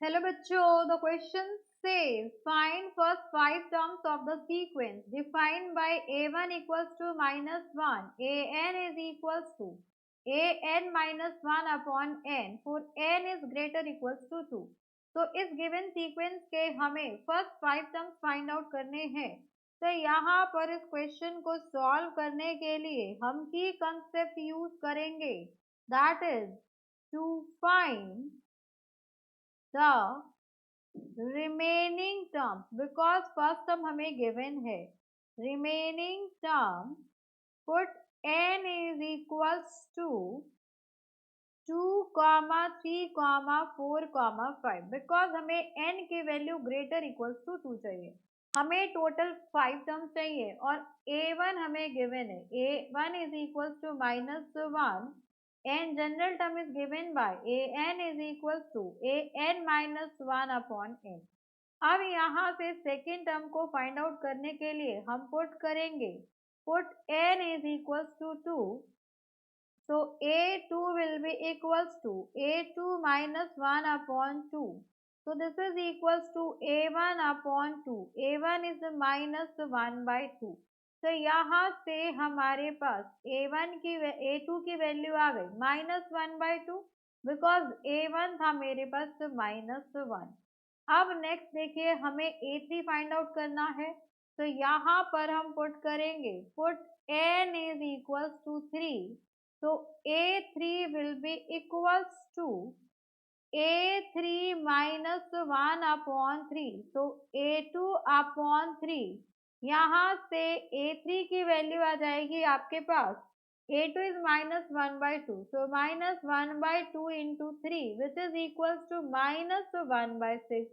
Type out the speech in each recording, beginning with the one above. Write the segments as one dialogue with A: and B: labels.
A: Hello बच्चों, the question says find first five terms of the sequence defined by a1 equals to minus 1, an is equals to an minus 1 upon n for n is greater equals to 2। तो इस given sequence के हमें first five terms find out करने हैं। तो यहाँ पर इस क्वेश्चन को सॉल्व करने के लिए हम की कंसेप्ट यूज करेंगे, that is to find the remaining term, because first term हमें गिवन है। Remaining term put n is equals to 2,3,4,5 because हमें n की वैल्यू ग्रेटर इक्वल्स टू 2 चाहिए। हमें टोटल 5 टर्म्स चाहिए और a1 हमें गिवन है। a1 is equals to -1 and general term is given by an is equals to an minus 1 upon n। अब यहाँ से सेकेंड टर्म को फाइंड आउट करने के लिए हम पुट करेंगे, put n is equals to 2, so a2 will be equals to a2 minus 1 upon 2, so this is equals to a1 upon 2, a1 is minus 1 by 2। तो यहाँ से हमारे पास a2 की वैल्यू आ गई -1/2, बिकॉज a1 था मेरे पास -1। अब नेक्स्ट देखिए, हमें a3 फाइंड आउट करना है। तो यहाँ पर हम पुट करेंगे, put n is equals to 3, तो a3 will be equals to a3 minus 1 upon 3, तो a2 upon 3। यहाँ से a3 की वैल्यू आ जाएगी आपके पास, a2 is -1/2, so -1/2 into 3 which is equals to -1/6।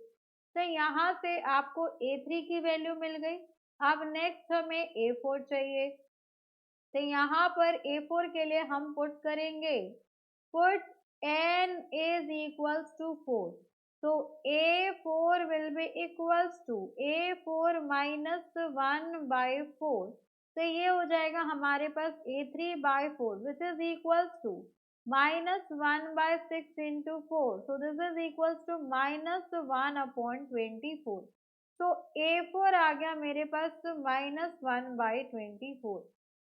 A: तो यहाँ से आपको a3 की वैल्यू मिल गई। अब नेक्स्ट हमें a4 चाहिए। तो यहाँ पर a4 के लिए हम पुट करेंगे, put n is equals to 4, so a4 will be equals to a4 minus 1/4। तो ये हो जाएगा हमारे पास a3/4 which is equals to -1/6 into 4, so this is equals to -1/24। तो a4 आ गया मेरे पास -1/24।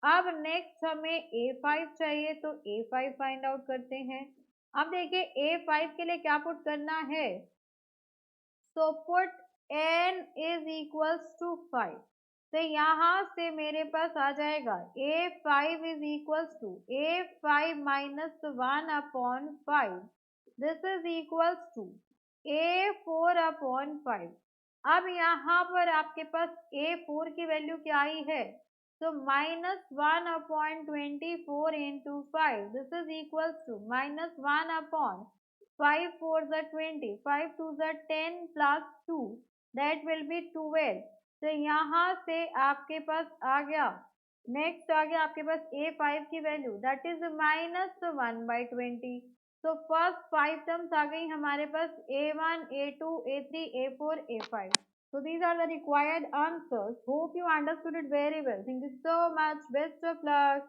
A: अब नेक्स्ट हमें a5 चाहिए, तो a5 फाइंड आउट करते हैं। अब देखिए a5 के लिए क्या पुट करना है, so put n is equals to 5। तो यहाँ से मेरे पास आ जाएगा a5 is equals to a5 minus 1 upon 5, this is equals to a4 upon 5। अब यहाँ पर आपके पास a4 की वैल्यू क्या आई है, so -1/24 into 5, this is equals to -1 upon 5 4s are 20, 5 2s are 10 plus 2, that will be 12। तो यहाँ से आपके पास आ गया, नेक्स्ट आ गया आपके पास a5 की वैल्यू, दैट इज -1/20। तो फर्स्ट 5 टर्म्स आ गई हमारे पास a1 a2 a3 a4 a5। So these are the required answers. Hope you understood it very well. Thank you so much. Best of luck.